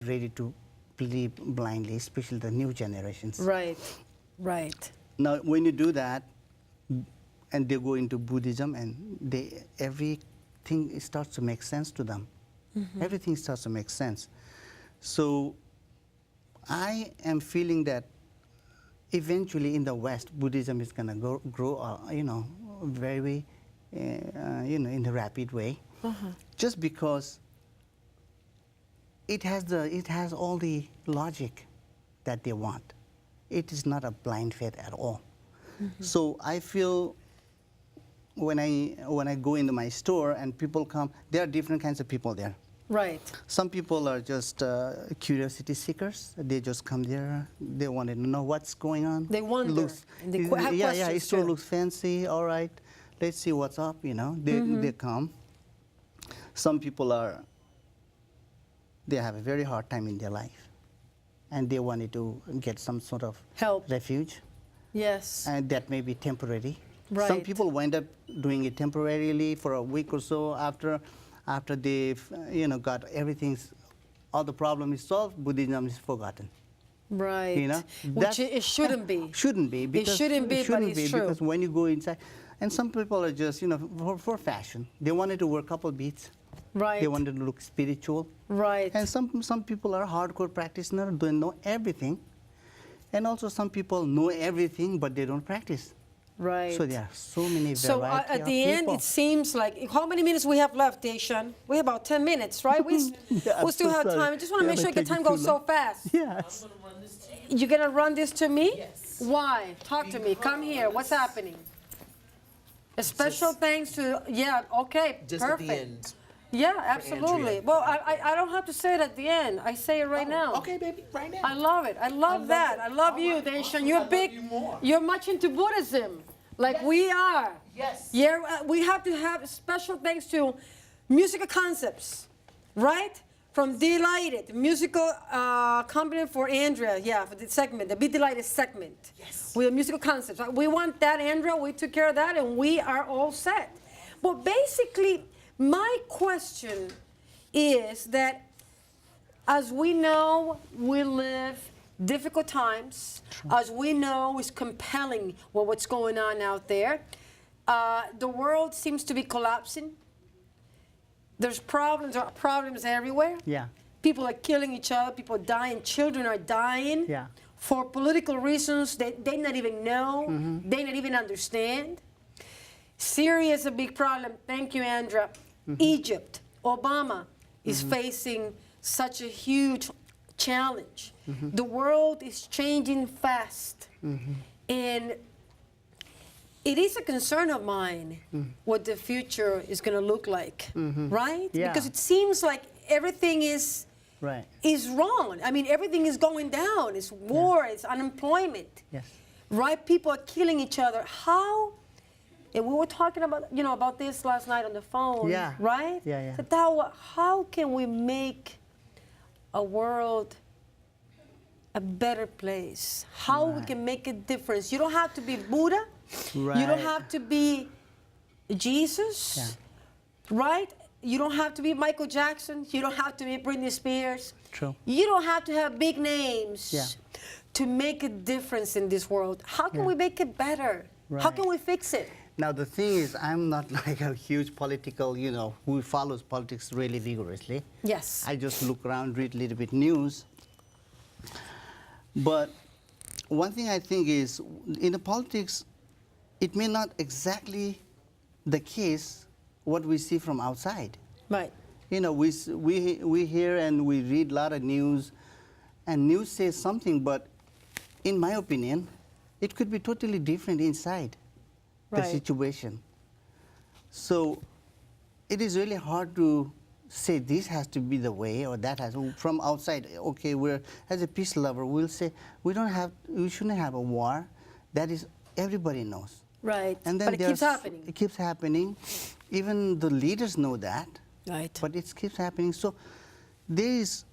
ready to believe blindly, especially the new generations. Right, right. Now, when you do that, and they go into Buddhism, and everything starts to make sense to them. Everything starts to make sense. So I am feeling that eventually in the West, Buddhism is going to grow, very, in a rapid way, just because it has all the logic that they want. It is not a blind faith at all. So I feel when I go into my store and people come, there are different kinds of people there. Right. Some people are just curiosity seekers. They just come there. They want to know what's going on. They wonder. And they have yeah, it questions store too. looks fancy. All right, let's see what's up. They come. Some people they have a very hard time in their life, and they wanted to get some sort of Help. refuge. Yes. And that may be temporary. Right. Some people wind up doing it temporarily for a week or so. After they've got all the problem is solved, Buddhism is forgotten. Right. Which it shouldn't be. Shouldn't be. Because, it shouldn't be, but it's true. Because when you go inside, and some people are just for fashion. They wanted to wear a couple beads. Right. They wanted to look spiritual. Right. And some people are hardcore practitioners. They know everything. And also some people know everything, but they don't practice. Right. So there are so many varieties So at the end, it seems like, how many minutes we have left, Deshan? We have about 10 minutes, right? We still have time. I just want to make sure the time goes so fast. Yes. You're going to run this to me? Yes. Why? Talk to me. Come here. What's happening? A special thanks to, okay, Just perfect. at the end. Yeah, absolutely. Andrea. Well, I don't have to say it at the end. I say it right now. Okay, baby, right now. I love it. I love that. it. I love you, All right. Deshan. You're I love big. you more. You're much into Buddhism, like we are. Yes. Yeah, we have to have special thanks to Musical Concepts, right? From Delighted, musical company for Andrea, for the segment, the Be Delighted segment. Yes. We have Musical Concepts. We want that, Andrea. We took care of that, and we are all set. But basically, my question is that, as we know, we live difficult times. As we know, it's compelling what's going on out there. The world seems to be collapsing. There's problems everywhere. Yeah. People are killing each other. People are dying. Children are dying. Yeah. For political reasons they not even know. They not even understand. Syria is a big problem. Thank you, Andrea. Egypt, Obama is facing such a huge challenge. The world is changing fast. And it is a concern of mine what the future is going to look like, right? Yeah. Because it seems like everything is wrong. I mean, everything is going down. It's war, it's unemployment. Yes. Right? People are killing each other. How? And we were talking about, about this last night on the phone, Yeah. right? Yeah. So Dawa, how can we make a world a better place? How we can make a difference? You don't have to be Buddha. Right. You don't have to be Jesus, right? You don't have to be Michael Jackson. You don't have to be Britney Spears. True. You don't have to have big names Yeah. to make a difference in this world. How can we make it better? How Right. can we fix it? Now, the thing is, I'm not like a huge political, who follows politics really vigorously. Yes. I just look around, read a little bit news. But one thing I think is, in the politics, it may not exactly the case what we see from outside. Right. We hear and we read a lot of news, and news says something, but in my opinion, it could be totally different inside the situation. So it is really hard to say this has to be the way or that has from outside. Okay, as a peace lover, we'll say we shouldn't have a war. That is, everybody knows. Right. And then but it keeps happening. It keeps happening. Even the leaders know that. Right. But it keeps happening. So there is.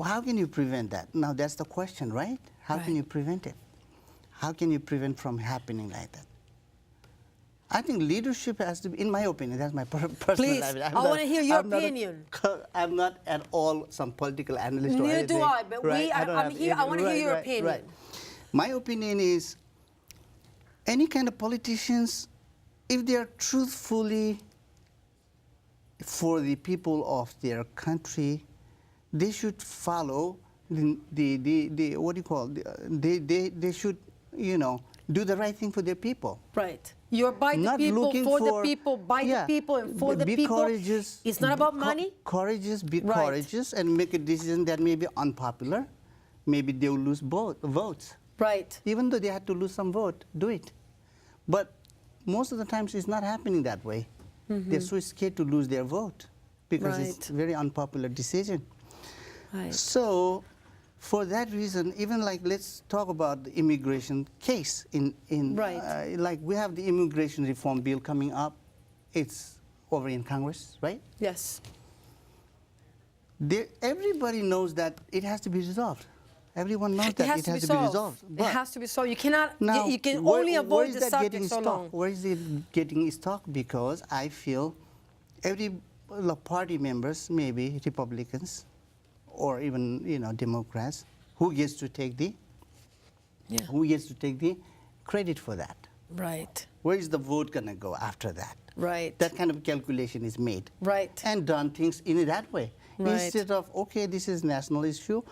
How can you prevent that? Now that's the question, right? How can you prevent it? How can you prevent from happening like that? I think leadership has to be, in my opinion, that's my personal Please, opinion. I want to hear your opinion. I'm not at all some political analyst or Neither anything. do I, but right? I'm here. I want to hear your opinion. Right. My opinion is, any kind of politicians, if they are truthfully for the people of their country, they should follow the what do you call they should, you know, do the right thing for their people. Right. You're by the Not people, looking for the people, by yeah, the people, and for the be people. Courageous, It's not about money. Courageous, be Right. courageous, and make a decision that may be unpopular. Maybe they'll lose votes. Right. Even though they had to lose some vote, do it. But most of the times it's not happening that way. They're so scared to lose their vote because it's a very unpopular decision. Right. So for that reason, even like, let's talk about the immigration case. Like we have the immigration reform bill coming up. It's over in Congress, right? Yes. Everybody knows that it has to be resolved. Everyone knows that it has to be resolved. It has to be solved. You cannot. Now, you can only avoid the subject so stuck? long. Where is it getting stuck? Because I feel every party members, maybe Republicans, or even, you know, Democrats, who gets to take the credit for that? Right. Where is the vote gonna go after that? Right. That kind of calculation is made. Right. And done things in that way. Right. Instead of, okay, this is national issue.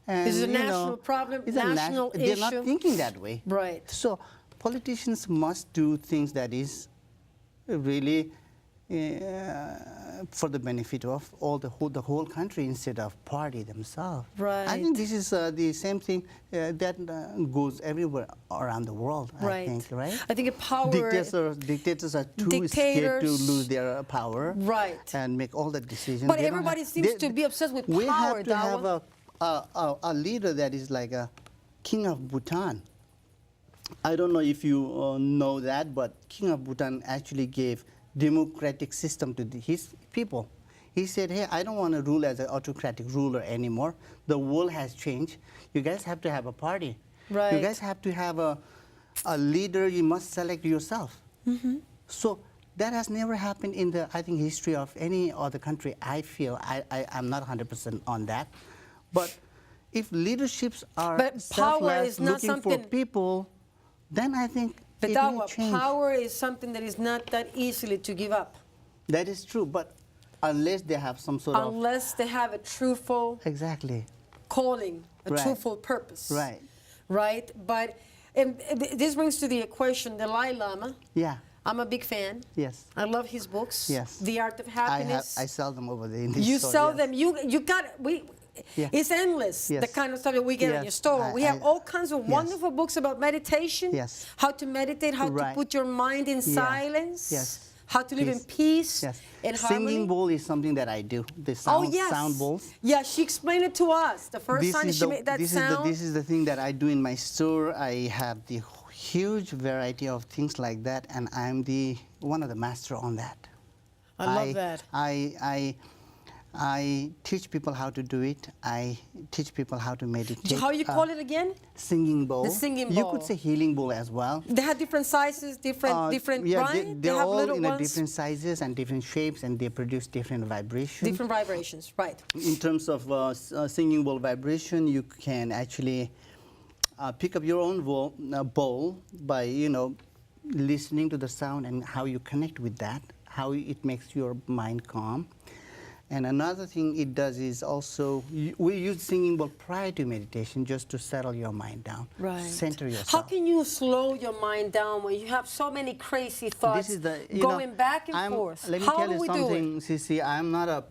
And, This is a you know, national problem, it's a national They're not issue. thinking that way. Right. So politicians must do things that is really for the benefit of the whole country instead of party themselves. Right. I think this is the same thing that goes everywhere around the world. Right. I think, right? I think a power. Dictators are too scared to lose their power. Right. And make all the decisions. But everybody seems to be obsessed with we power. have to have a leader that is like a king of Bhutan. I don't know if you know that, but King of Bhutan actually gave democratic system to his people. He said, hey, I don't want to rule as an autocratic ruler anymore. The world has changed. You guys have to have a party. Right. You guys have to have a leader. You must select yourself. So that has never happened in the, I think, history of any other country. I feel, I'm not 100% on that. But if leaderships are selfless, looking for people, then I think But it Dawa, may change. power is something that is not that easily to give up. That is true, but unless they have some sort of... Unless they have a truthful Exactly. calling, a Right. truthful purpose. Right. Right? But this brings to the equation the Dalai Lama. Yeah. I'm a big fan. Yes. I love his books. Yes. The Art of Happiness. I sell them over there in this You store, sell yes. them. You got Yeah. It's endless. Yes. The kind of stuff that we get in Yes. your store. We have all kinds of yes. wonderful books about meditation. Yes. How to meditate. How to Right. put your mind in Yeah. silence. Yes. How to live in peace Yes. and Singing harmony. bowl is something that I do. The Oh sound, yes. sound bowls. Yeah, she explained it to us the first time she made that sound. This is the thing that I do in my store. I have the huge variety of things like that, and I'm one of the master on that. I love that. I teach people how to do it. I teach people how to meditate. How you call it again? Singing bowl. The singing You bowl. could say healing bowl as well. They have different sizes, different Yeah, right? they're have all little in ones. different sizes and different shapes, and they produce different vibrations. Different vibrations, right. In terms of singing bowl vibration, you can actually pick up your own bowl by, listening to the sound and how you connect with that, how it makes your mind calm. And another thing it does is also, we use singing bowl prior to meditation just to settle your mind down, Right. center yourself. How can you slow your mind down when you have so many crazy thoughts going back and forth? Let me How tell do you we do something, it? Sissy, I'm not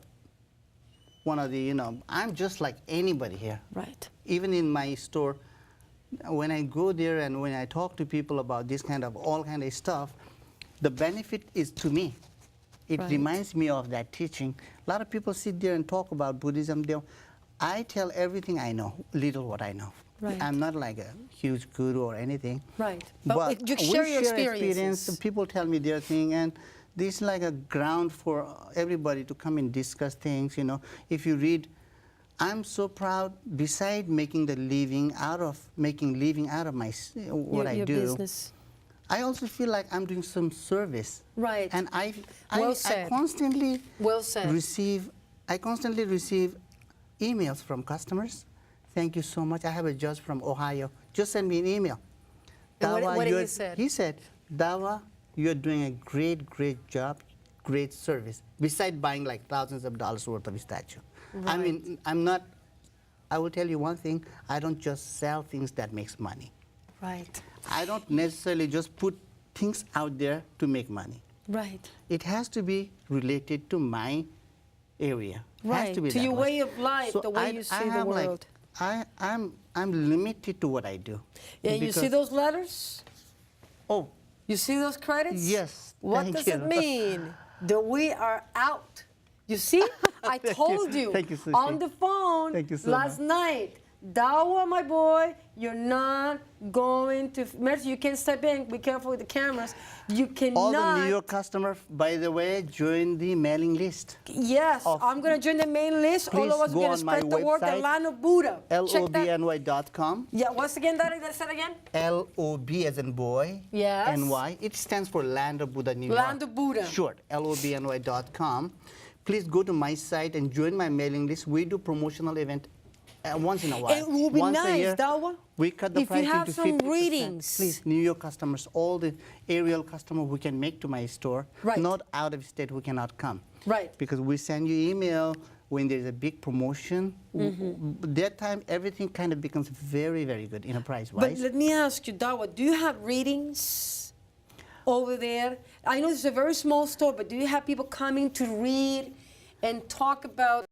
one of the, I'm just like anybody here. Right. Even in my store, when I go there and when I talk to people about this all kind of stuff, the benefit is to me. It Right. reminds me of that teaching. A lot of people sit there and talk about Buddhism. I tell everything I know, little what I know. Right. I'm not like a huge guru or anything. Right. But you we share your experience. experiences. People tell me their thing, and this is like a ground for everybody to come and discuss things. If you read, I'm so proud. Beside making living out of my what I Your do, business. I also feel like I'm doing some service. Right. And Well I said. constantly Well said. receive emails from customers. Thank you so much. I have a judge from Ohio. Just send me an email. And what did you're- he say? He said, Dawa, you're doing a great, great job, great service. Besides buying like thousands of dollars worth of statue. I mean, I will tell you one thing, I don't just sell things that makes money. Right. I don't necessarily just put things out there to make money. Right. It has to be related to my area. Right. Has to be To that your way. way of life, the way you see the have like- world. I'm limited to what I do. Yeah, you see Because- those letters? Oh, You see those credits? yes. What thank does you. it mean? That we are out. You see? I Thank told you. you, Thank you, Sissy. on the phone Thank you so last night. Dawa, my boy, you're not going to. Mercy, you can't step in. Be careful with the cameras. You cannot. All the New York customers, by the way, join the mailing list. Yes, of- I'm going to join the main list. All Please of us are go going to on my spread the word, the website, land of Buddha. Check that. lobny.com. Yeah, once again, Daddy, say it again. LOB as in boy. Yes. NY. It stands for Land of Buddha, New York. Land of Buddha. Short. LOBNY.com. Please go to my site and join my mailing list. We do promotional event once in a while. It would be once a nice, year, Dawa, we cut the if price you have into some 50%. readings. Please, New York customers, all the aerial customers we can make to my store, Right. not out of state who cannot come. Right. Because we send you email when there's a big promotion. That time, everything kind of becomes very, very good in a But price-wise. let me ask you, Dawa, do you have readings over there? I know it's a very small store, but do you have people coming to read and talk about